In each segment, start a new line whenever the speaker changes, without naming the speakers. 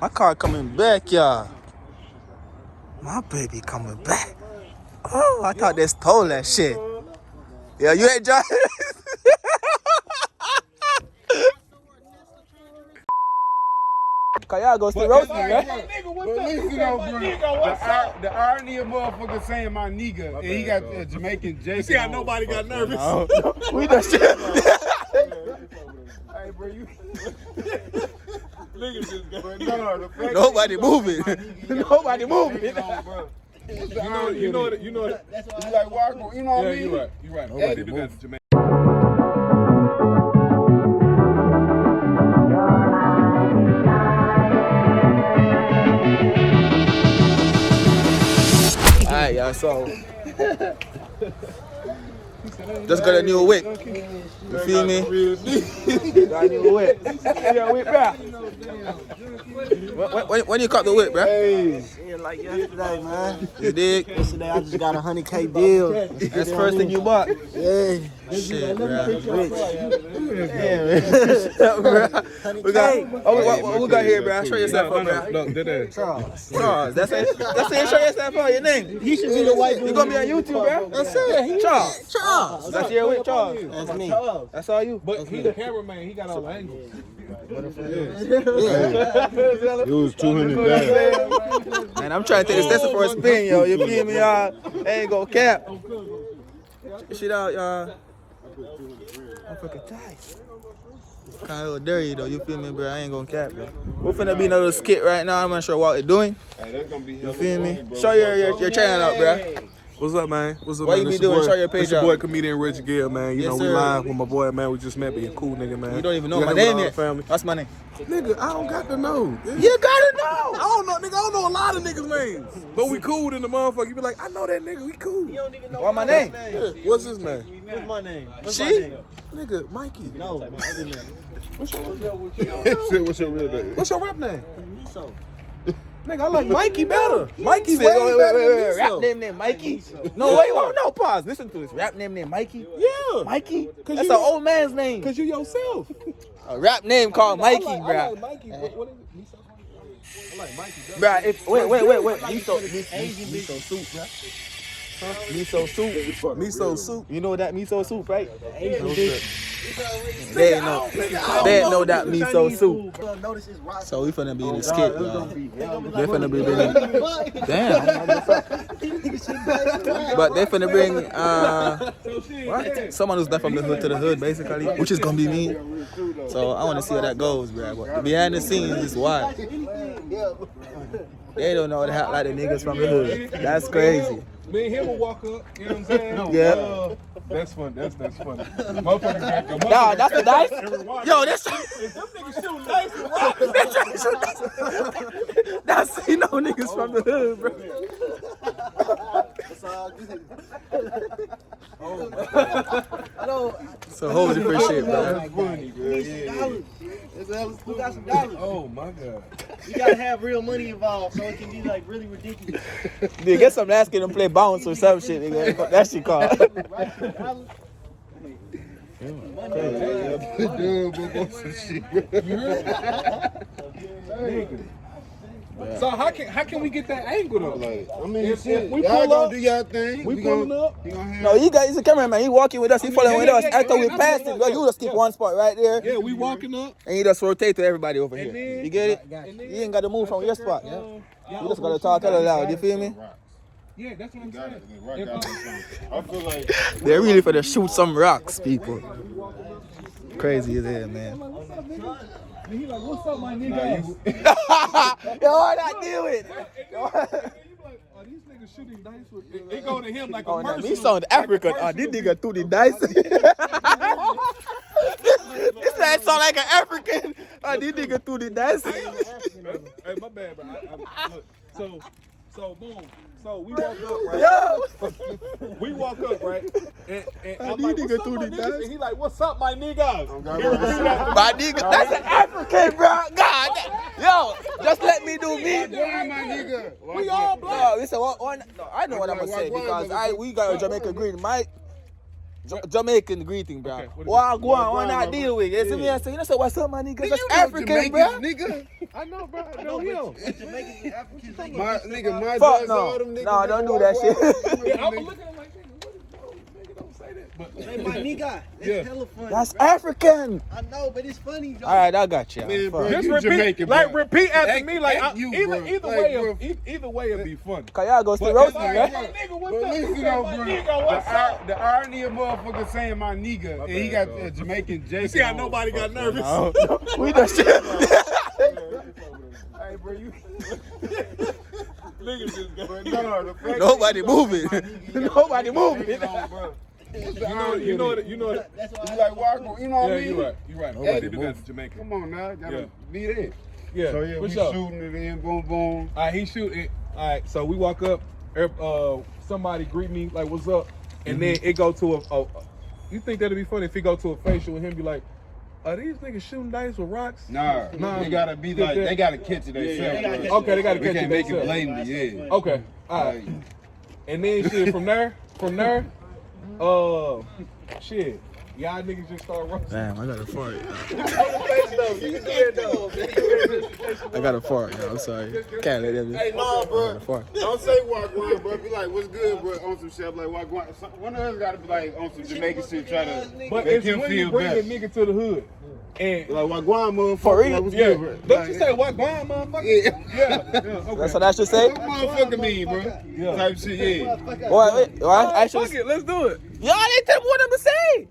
My car coming back, y'all. My baby coming back. Oh, I thought they stole that shit. Yeah, you ain't driving. Cause y'all go still roast me, right?
But listen though, bro. The irony of motherfuckers saying my nigga, and he got Jamaican Jason.
See how nobody got nervous?
We done shit.
Hey, bro, you.
Niggas just got
Nobody moving. Nobody moving.
You know what?
You like Walker, you know what I mean?
You're right. Nobody do that in Jamaica.
Alright, y'all, so just got a new whip. You feel me? Got a new whip. Yeah, whip, bro. When you cut the whip, bro?
Hey.
Yeah, like yesterday, man.
You dig?
Yesterday I just got a 100K deal.
That's the first thing you bought.
Yeah.
Shit, bro.
Rich.
We got, what we got here, bro? Show yourself up, bro.
Look, did that.
Charles, that's it. Show yourself up. Your name.
He should be the white dude.
You gonna be on YouTube, bro? That's it. Charles. That's your with Charles.
That's me.
That's all you.
But he the cameraman. He got all the angles.
It was 200 dollars.
Man, I'm trying to take this test for a spin, yo. You feel me, y'all? Ain't go cap. Check this shit out, y'all. I'm fucking tight. Kind of a little dirty, though. You feel me, bro? I ain't gonna cap, bro. We're finna be another skit right now. I'm not sure what they're doing. You feel me? Show your channel out, bro.
What's up, man? What's up,
What
man?
you be doing? Show your page
It's your
out.
boy, comedian Rich Gill, man. You
Yes,
know,
sir.
we live with my boy, man. We just met, but you a cool nigga, man.
You don't even know
We
my
got him
name
with all
yet.
the family.
What's my name?
Nigga, I don't got to know.
You gotta know.
I don't know, nigga. I don't know a lot of niggas' names. But we cool in the motherfucker. You be like, I know that nigga. We cool.
You don't even know
What my name?
Yeah. What's his name?
What's my name? What's
She?
my name?
Nigga, Mikey.
No, my other name.
What's your real name? What's your rap name?
Miso.
Nigga, I like Mikey better. Mikey's way
Wait,
better than
Rap
Miso.
name Mikey? No, wait, no, pause. Listen to this. Rap name Mikey?
Yeah.
Mikey?
Cause
That's
you-
an old man's name.
Cause you yourself.
A rap name called Mikey,
I
bro.
like Mikey. What is it? Miso? I like Mikey.
Bruh, wait. Miso soup, bruh. Miso soup.
Miso soup.
You know that miso soup, right?
Asian bitch.
They ain't know that miso soup.
Notice his rock.
So we finna be in the skit, y'all. They finna be bringing. Damn. But they finna bring what? Someone who's not from the hood to the hood, basically, which is gonna be me. So I wanna see how that goes, bruh. But behind the scenes is wild. They don't know how to act like the niggas from the hood. That's crazy.
Me and him will walk up, you know what I'm saying?
Yeah.
That's fun. That's funny. Motherfuckers got your
Nah, that's the dice. Yo, that's
Them niggas shooting dice and rock.
that's you know niggas from the hood, bro.
That's all good.
So whole different shit, bro.
Who got some dollars?
Oh my God.
You gotta have real money involved so it can be like really ridiculous.
Dude, get some ass them play bounce or some shit, nigga. That shit called.
So how can we get that angle though?
Like, I mean,
If
shit,
we
y'all
pull
gonna
up,
do y'all thing.
we pulling up.
No, you got he's a cameraman. He walking with us. He following with us. After we
yeah,
passed
yeah,
it, bro, you just keep one spot right there,
Yeah, we walking up.
and you just rotate to everybody over here.
then-
You get it?
And then-
You ain't got to move from your spot. You just gotta talk hella loud. You feel me?
Yeah, that's what I'm
Got
saying.
it. Right, got it. I feel like
They're really for to shoot some rocks, people. Crazy as hell, man.
And he like, what's up, my nigga?
Yo, why not do it?
Are these niggas shooting dice with? They go to him like a
Oh, now
personal.
me sound African. Oh, this nigga threw the dice. This man sound like an African. Oh, this nigga threw the dice.
Hey, my bad, bro. Look, so boom. So we walk up, right?
Yo.
We walk up, right? And I'm
these
like,
niggas
what's up,
threw
my
the
niggas?
dice.
And he like, what's up, my niggas?
My nigga, that's an African, bro. God, yo, just let me do me.
why my nigga?
We all black.
No, listen, no, I know what I'm gonna say because we got a Jamaican green. Jamaican greeting, bro.
Okay, what is
Why
it?
go on? Why not deal with it? You see me? I say, you know, so what's up, my nigga? That's African, bro.
Nigga.
I know, bro. I know him.
Jamaicans and Africans, they
My nigga, my
Fuck
dad's
no.
all them niggas.
No, don't do that shit.
Yeah, I'm looking at him like, nigga, don't say that. But
Hey, my nigga, it's
Yeah.
hella funny.
That's
bro.
African.
I know, but it's funny, Joe.
All right, I got you.
Man, bro,
Fuck.
just
you
repeat,
Jamaican,
like
bro.
repeat after
Act-
me, like
act you,
either
bro.
either
Like,
way,
bro.
either way, it'd be funny.
Cause y'all go still
But
roast
it's
me,
like,
right?
bro, nigga, what's
But
up?
listen,
He
though,
said,
bro,
my nigga, what's up?
the irony of motherfucker saying my nigga, and he got
bad, dog.
Jamaican Jason.
See how
on.
nobody got nervous?
We done shit.
Hey, bro, you.
Niggas just got.
But no, the fact
Nobody
that you
moving.
got my nigga, you
Nobody
got
moving.
Jason on, bro. What's the irony
You know
of
what? You know what?
That's why
You like walk, you know what
Yeah,
I mean?
you right. You right.
Nobody
They do
move.
that to Jamaica.
Come on now, gotta
Yeah.
be there.
Yeah.
So yeah, we
What's up?
shooting it in, boom, boom.
All right, he shooting. All right, so we walk up. Somebody greet me like, "What's up?" And then it go to a. You think that'd be funny if he go to a facial and him be like, "Are these niggas shooting dice with rocks?"
Nah, they gotta be like, they gotta catch it themselves.
they gotta catch
bro.
Okay, they gotta
We
catch
can't
it
make it
themselves.
blatantly, yeah.
Okay. All right. And then shit from there, shit. Y'all niggas just start roasting.
Damn, I got a fart. I got a fart, yo. I'm sorry. Can't let them.
Hey, nah, bro.
I got a fart.
Don't say Wagwan, bro. Be like, what's good, bro? On some shit like Wagwan. One of us gotta be like on some Jamaican shit, try to
But
make
it's
him
when
feel
you bring
better.
a nigga to the hood. And
Like Wagwan, motherfucker.
For real?
Like, what's
yeah,
good, bro?
don't you say what blind motherfucker?
Yeah.
Yeah, okay.
That's what I should say?
What motherfucker mean, bro?
Yeah.
Type shit, yeah.
Wait, I
Fuck
should.
it, let's do it.
Y'all ain't tell me what I'm to say.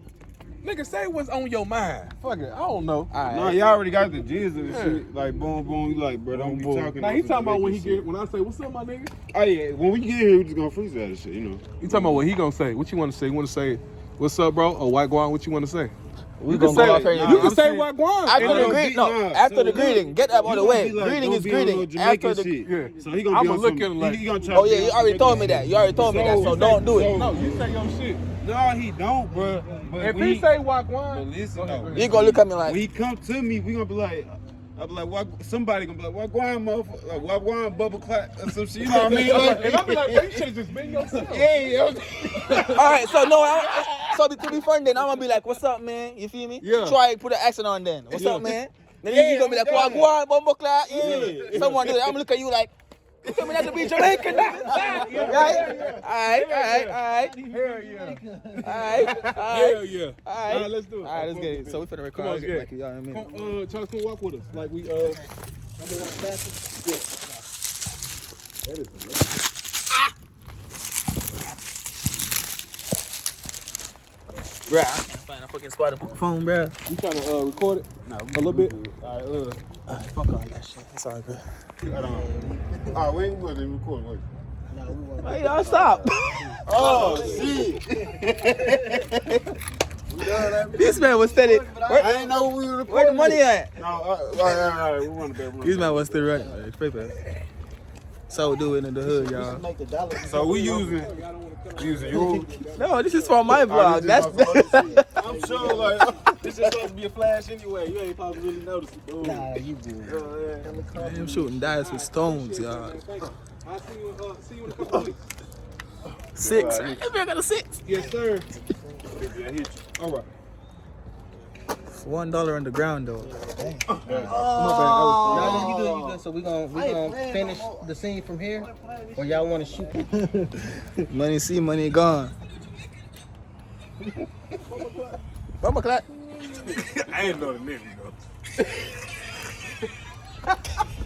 Nigga, say what's on your mind. Fuck it, I don't know.
All
Nah,
right.
y'all already got the jizz and shit. Like, boom, boom. You like, bro, don't be talking.
Now
on
he
some
talking about when he
Jamaican
get when I say what's up, my nigga.
shit. Oh, yeah. When we get here, we just gonna freestyle this shit, you know.
You talking about what he gonna say? What you want to say? You want to say what's up, bro? Or white guan? What you want to say?
We
You
gonna
can
go off
say,
here.
you can
I'm
say
saying-
white guan.
After
And
the
then-
greeting,
Nah,
no. After
so
the greeting, get that out of the
You gonna
way.
be like,
Greeting
don't
is
be on no
greeting.
Jamaican
After the.
shit.
Yeah.
So he gonna
I'ma
be on
look
some,
at him like-
he gonna try
Oh
to
yeah,
be
you
on
already
some
told me
Jamaican
that. You already told me that. So don't do it.
No, you say your shit.
No, he don't, bro. But
If
when
he say white
but
guan,
listen, though.
You gonna look at me
When
like,
he come to me, we gonna be like, I'll be like, what? Somebody gonna be like, what going, motherfucker? Like, what going, bubble clap or some shit? You know what I mean?
and I'll be like, bro, you should have just been yourself.
Yeah.
all right. So no, so to be fun, then I'm gonna be like, what's up, man? You feel me?
Yeah.
Try put an accent on then. What's
Yeah.
up, man? Then
Yeah,
you gonna be like,
I'm
wagwan, bumbo clap. Someone do that. I'm gonna look at you like. You tell me not to be Jamaican, nigga. Right? Alright.
Hell yeah.
Alright.
Yeah.
Alright.
All right, let's do it.
Alright, let's get it. So we finna record.
Come on,
Let's get
yeah.
back to y'all in a minute.
Charles, come walk with us. Like we
Bruh, I can't find a fucking spot to put my phone, bruh.
You trying to record it? No, a little bit. All right,
Alright, fuck all that shit. It's all good.
All right, we ain't gonna record. Wait.
Hey, y'all stop.
Oh, shit.
This man was steady.
I ain't know we were recording.
Where the money at?
No, all right. We want to
This man was still running. Paper. So we do it in the hood, y'all.
Make the dollar.
So we using you.
No, this is for my vlog. That's
I'm sure, like,
This is supposed to be a flash anyway. You ain't probably really noticed it. Nah, you good.
I'm shooting dice with stones, y'all.
I'll see you in a couple of weeks.
6. Maybe I got a 6.
Yes, sir. All right.
It's $1 on the ground though.
Nah, you good. So we gonna finish the scene from here, or y'all want to shoot?
Money see, money gone. Bumper clap.
I ain't know the name, though.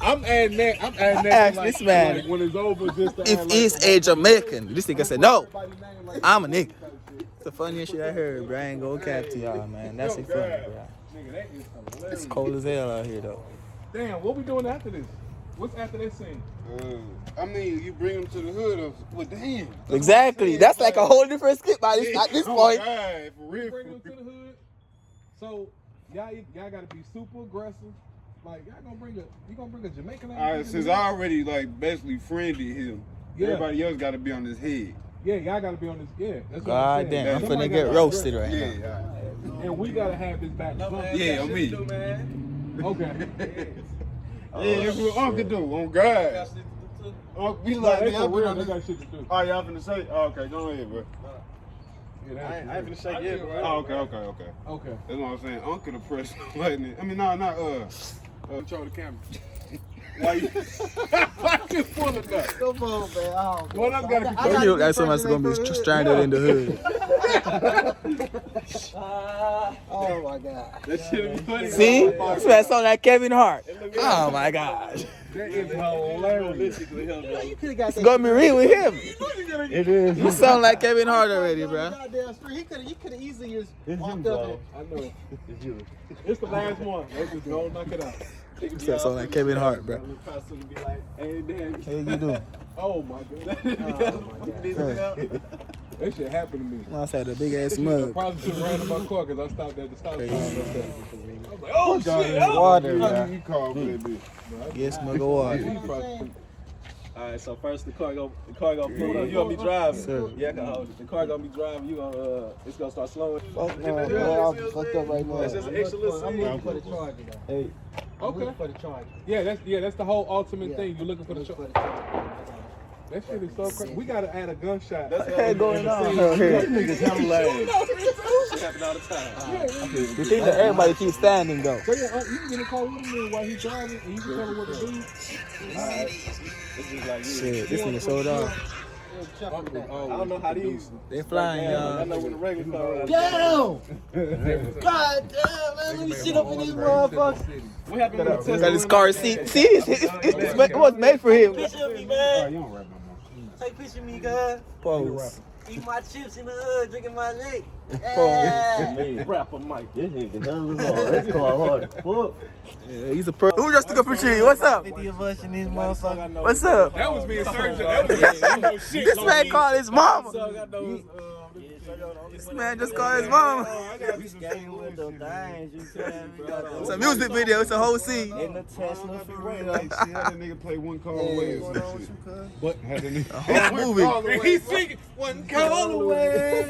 I'm adding that.
Ask this man
like when it's over, just to
if
add,
he's a Jamaican. This nigga said no. I'm a nigga. It's the funniest shit I heard, bro. I ain't gonna cap to y'all, man. That's it funny, bro.
Nigga, that is hilarious.
It's cold as hell out here though.
Damn, what we doing after this? What's after that scene?
I mean, you bring them to the hood. Well, damn.
Exactly. That's like a whole different skip by this at this point.
God, for real.
Bring them to the hood. So y'all gotta be super aggressive. Like you gonna bring a Jamaican.
All right, since I already like basically friended him,
Yeah.
everybody else got to be on his head.
Yeah, y'all gotta be on this. Yeah, that's what
God
I'm saying.
damn, I'm
Somebody
finna get
gotta
roasted
be
right now.
Yeah,
And we gotta have this back.
yeah, on me.
Okay.
Yeah, that's what Uncle do. On God. We like,
They
man,
for
I put
real,
on
they
this.
got shit to do.
Oh, y'all finna say? Oh, okay, go ahead, bro.
Yeah,
I ain't finna shake yet, bro.
Oh, okay.
Okay.
That's what I'm saying. Uncle the press button. I mean, no, not
Control the camera. Why you pulling that?
Come on, man. Oh,
What else gotta be
You look like somebody's gonna be stranded in the hood.
oh my God.
That shit be funny.
See? This man sound like Kevin Hart. Oh my gosh.
That is hilarious.
You could have got
It's gonna be real with him.
It is.
You sound like Kevin Hart already, bro.
You could have easily just
It's you,
walked
bro.
up
I know.
It's you.
It's the last one. Let's just go knock it out.
You sound like Kevin Hart, bro.
Hey, damn.
Hey, you do?
Oh my god. That shit happened to me.
I had a big ass
I
mug.
probably should have ran in my car because I stopped at the stop sign. I was like,
oh
shit.
Water, bro.
You called for that bitch.
Yes, mug of water.
All right, so first the car gonna pull up. You gonna be driving.
Sir.
Yeah, I can hold it. The car gonna be driving. You gonna it's gonna start slowing.
Fuck no, bro. I'm fucked up right now.
That's just an extra little
I'm
scene.
looking for the charger, though.
Hey,
I'm
Okay.
looking for the charger.
That's the whole ultimate thing. You're looking for the
Looking
truck.
for the charger.
That shit is so crazy. We gotta add a gunshot.
that's
Hey, going on
These
here.
niggas hella lame. Shit happen all the time.
You think that everybody keeps standing though?
So yeah, you can get a call with him while he's driving and you can tell him what to do.
Alright. It's just like you.
Shit, this nigga sold off.
I don't know how these.
They flying,
I
y'all.
know when the regular car runs.
Damn! God damn, man. Let me sit up in this motherfucker.
What happened with the
Got
Tesla?
his car seat. See, it was made for him.
Picture of me,
Oh,
man.
you don't rap no more.
Take a picture of me, guys.
Pose.
Eat my chips in the hood, drinking my lick.
Hey, rapper Mike. This nigga hella hard. That's called hard. Fuck.
Yeah, he's a pro. Who just took a picture of you? What's up?
50 of us in this motherfucker.
What's up?
That was me and Sergio. That was me.
This man called his mama.
So I got those.
This man just called his mama.
We skating with the things, you feel me?
It's a music video. It's a whole scene.
In the Tesla for real.
Like, see how that nigga play one call away or some shit.
But
Had that nigga.
Whole movie.
and he's singing one call away.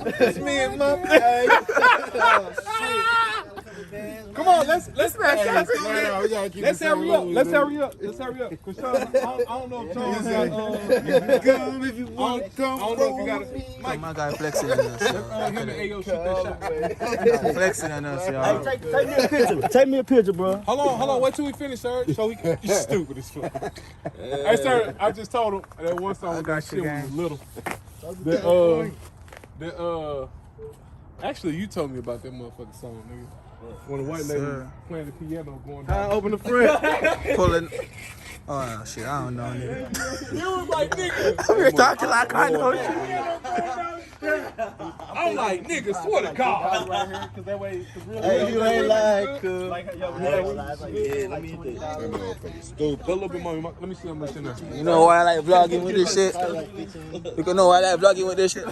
It's me and my face.
Come on, let's
This man shot
No, we gotta keep
Let's
it
hurry
so
up.
low,
Let's
man.
hurry up. Let's hurry up. Cause Charles, I don't know if Charles got.
Come if you want to
I
come.
don't know if you got it.
Oh, my guy flexing on us,
Him
y'all.
and Ayo shoot that shot.
Flexing on us, y'all.
Take me a picture. Take me a picture, bro.
Hold on. Wait till we finish, sir. So we can. You stupid as fuck. Hey, sir, I just told him that one song
I got
shit
you,
when
gang.
we was little. Actually, you told me about that motherfucking song, nigga. When the white lady
Sir.
playing the piano going down.
Open the front.
Pulling. Oh, shit. I don't know, nigga.
You was like, nigga.
We're talking like I know shit.
I'm like, nigga, swear to God.
Right here, cause that way,
Hey, you ain't like,
like, yo,
Yeah, let me hit that.
That motherfucker stupid.
A little bit more. Let me see how much in there.
You know why I like vlogging with this shit? You can know why I like vlogging with this shit? I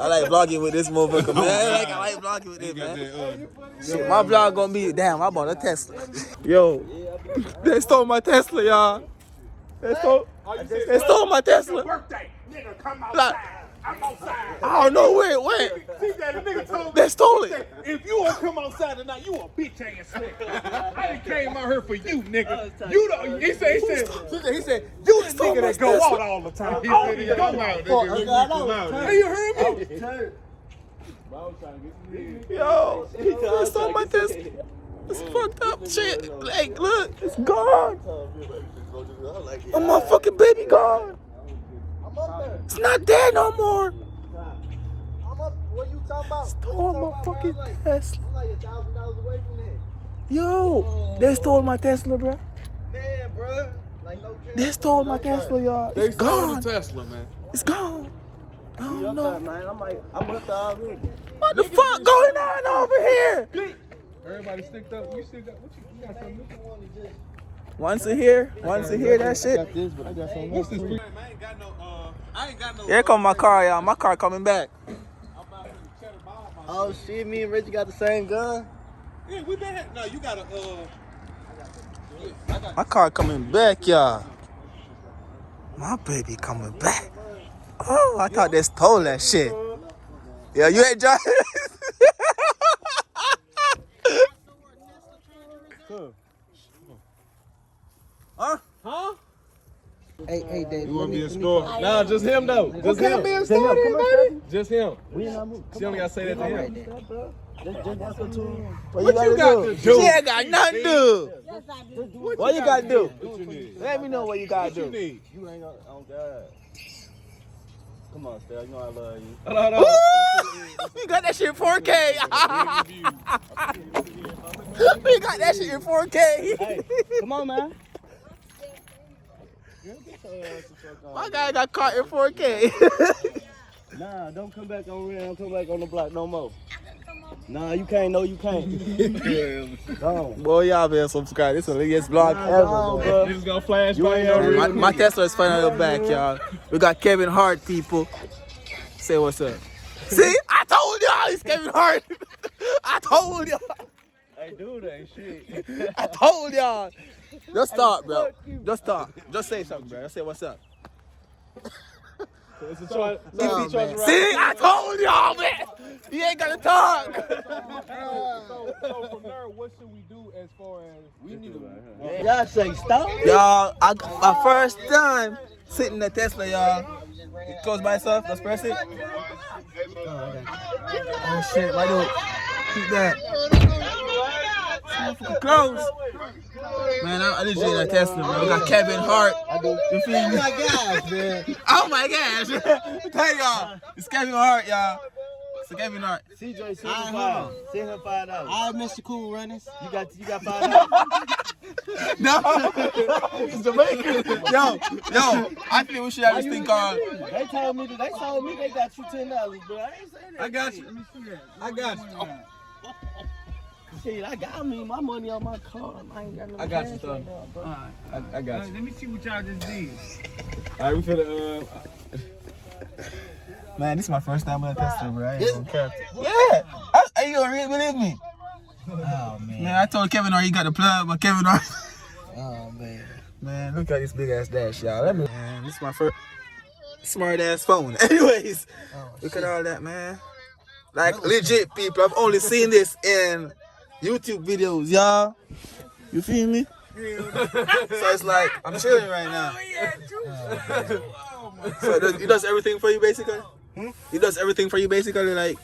like vlogging with this motherfucker, man. I like vlogging with this, man. Shit, my vlog gonna be, damn, I bought a Tesla. Yo, they stole my Tesla, y'all. They stole my Tesla.
Birthday, nigga, come
Like,
outside. I'm outside.
I don't know where it went.
See that the nigga told me.
They stole it.
If you don't come outside tonight, you a bitch ass nigga. I done came out here for you, nigga. You don't. He said, you the nigga that go out all the time. He said he go out, nigga. Hey, you heard me?
Yo, they stole my Tesla. It's fucked up shit. Like, look, it's gone. Oh, my fucking baby gone. It's not there no more.
I'm up. What you talking about?
Stole my fucking Tesla.
I'm like $1,000 away from that.
Yo, they stole my Tesla, bro.
Man, bro. Like, no
They stole my Tesla, y'all.
They
It's
stole
gone.
the Tesla, man.
It's gone. I don't know.
Man, I'm up there already.
What the fuck going on over here?
Everybody sticked up. You still got what you got something?
Once a hear that shit.
What's this? I ain't got no. I ain't got no.
Here come my car, y'all. My car coming back.
Oh shit, me and Reggie got the same gun.
Yeah, we been. No, you got a.
My car coming back, y'all. My baby coming back. Oh, I thought they stole that shit. Yeah, you ain't driving. Huh?
Hey, Dave.
You want to be in store? Nah, just him though. Just him.
Be in store then, baby.
Just him.
We not moving.
She only got to say that to him.
Just walk up to him.
What you got to do? She ain't got nothing to do. What you got to do?
What you need?
Let me know what you got to
What you
do.
need?
You ain't gonna, oh God. Come on, Stell, you know I love you.
Hold on.
Woo! You got that shit in 4K. We got that shit in 4K.
Hey, come on, man.
My guy got caught in 4K.
Nah, don't come back on real. Don't come back on the block no more. Nah, you can't. No, you can't. Go on.
Boy, y'all been subscribed. This is the biggest vlog ever, bro.
You just gonna flash
You
by
ain't
your
no
My, my Tesla is finally back, y'all. We got Kevin Hart, people. Say what's up. See? I told y'all he's Kevin Hart. I told y'all.
Hey, dude, ain't shit.
I told y'all. Just talk, bro. Just talk. Just say something, bro. Just say what's up.
It's a choice.
Oh, man. See? I told y'all, man. He ain't gonna talk.
So from there, what should we do as far as we need to?
Y'all say stop.
Y'all, my first time sitting in the Tesla, y'all. It goes by itself. Let's press it. Oh shit, my dude. Keep that. Close. Man, I legit in a Tesla, bro. We got Kevin Hart. You feel me?
Oh my gosh, man.
Oh my gosh. Tell y'all. It's Kevin Hart, y'all. It's Kevin Hart.
CJ, send him $5. Send him $5.
I Mr. Cool Runnings.
You got $5.
No. It's Jamaican. Yo. I think we should have this thing called.
They told me they got you $10, but I ain't saying that.
I got you. I got you.
Shit, I got my money on my card. I ain't got no
I got you,
cash
son.
right now, bro.
I got you.
Let me see what y'all just did.
All right, we finna.
Man, this is my first time in a Tesla, bro. I ain't gonna cap. Yeah. Are you gonna really believe me?
Oh, man.
Man, I told Kevin Hart he got the plug, but Kevin Hart.
Oh, man.
Man, look at this big ass dash, y'all. Man, this is my first smart ass phone. Anyways, look at all that, man. Like legit people, I've only seen this in YouTube videos, y'all. You feel me? So it's like I'm chilling right now. So he does everything for you basically? He does everything for you basically, like.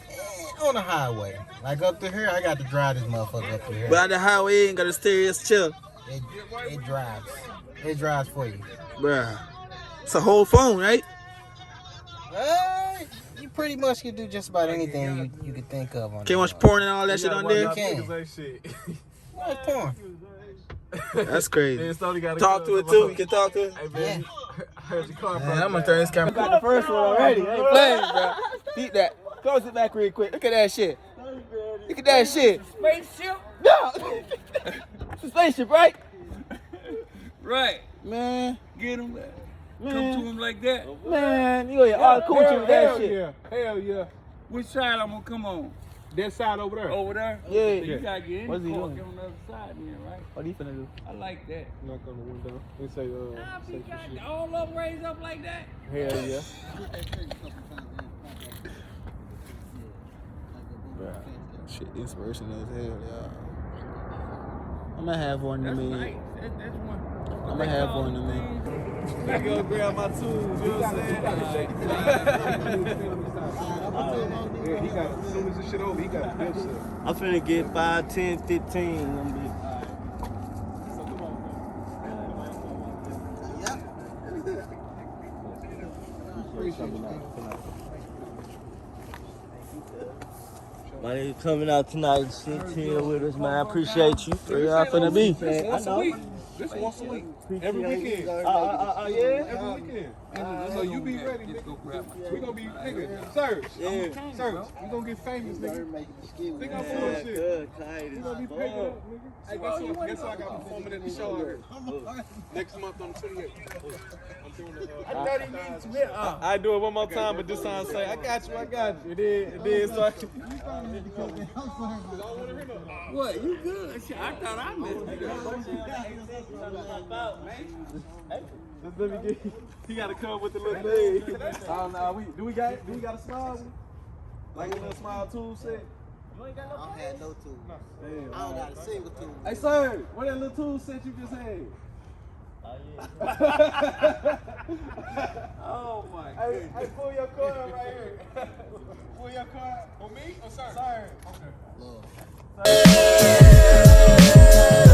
On the highway. Like up to here, I got to drive this motherfucker up to here.
But on the highway, you ain't got to steer, just chill.
It drives. It drives for you.
Bruh. It's a whole phone, right?
You pretty much can do just about anything you could think of on
Can't watch porn and all that shit on there?
You can. What porn?
That's crazy.
Man, slowly gotta
Talk to it too. You can talk to it.
Hey, man, I heard your car.
Man, I'm gonna turn this camera. Got the first one already. I ain't playing, bro. Beat that. Close it back real quick. Look at that shit. Look at that shit.
Spaceship?
No. It's a spaceship, right?
Right.
Man.
Get him.
Man.
Come to him like that.
Man, you ain't all cool with that shit.
Yeah. Hell yeah.
Which side I'm gonna come on?
That side over there.
Over there?
Yeah.
So you gotta get in
What's
the
he
car,
doing?
get on the other side then, right?
What are you finna do?
I like that.
Knock on the window and say,
Nah,
say
we
some
got
shit.
all of them raised up like that.
Hell yeah.
Shit, inspirational as hell, y'all. I'm gonna have one to
That's
me.
nice. That's one.
I'm gonna have one to me.
I go grab my tools, you know what I'm saying? Yeah, he got, as soon as this shit over, he got a bitch shit.
I'm finna get 5, 10, 15. I'm be. Man, you coming out tonight, sit here with us, man. I appreciate you. Where y'all finna be?
Once a week. This once a week. Every weekend.
Yeah?
Every weekend. So you be ready, nigga. We gonna be, nigga, Serge.
Yeah.
Serge, we gonna get famous, nigga. Think I'm full of shit.
Good,
We gonna be paid up, nigga. Hey, guess what I got performing at the show out here? Next month on the 28th. I'm doing the, I do it one more time, but this time say, I got you. It is. So
What? You good? Shit, I thought I missed it.
just let me get, he gotta come with the little thing. Do we got a smile one? Like a little smile tool set?
I don't have no tools.
Damn.
I don't got a single tool.
Hey, sir, what that little tool set you just had?
I
Oh my goodness.
Hey, pull your card right here.
Pull your card. On me or sir?
Sir.
Okay.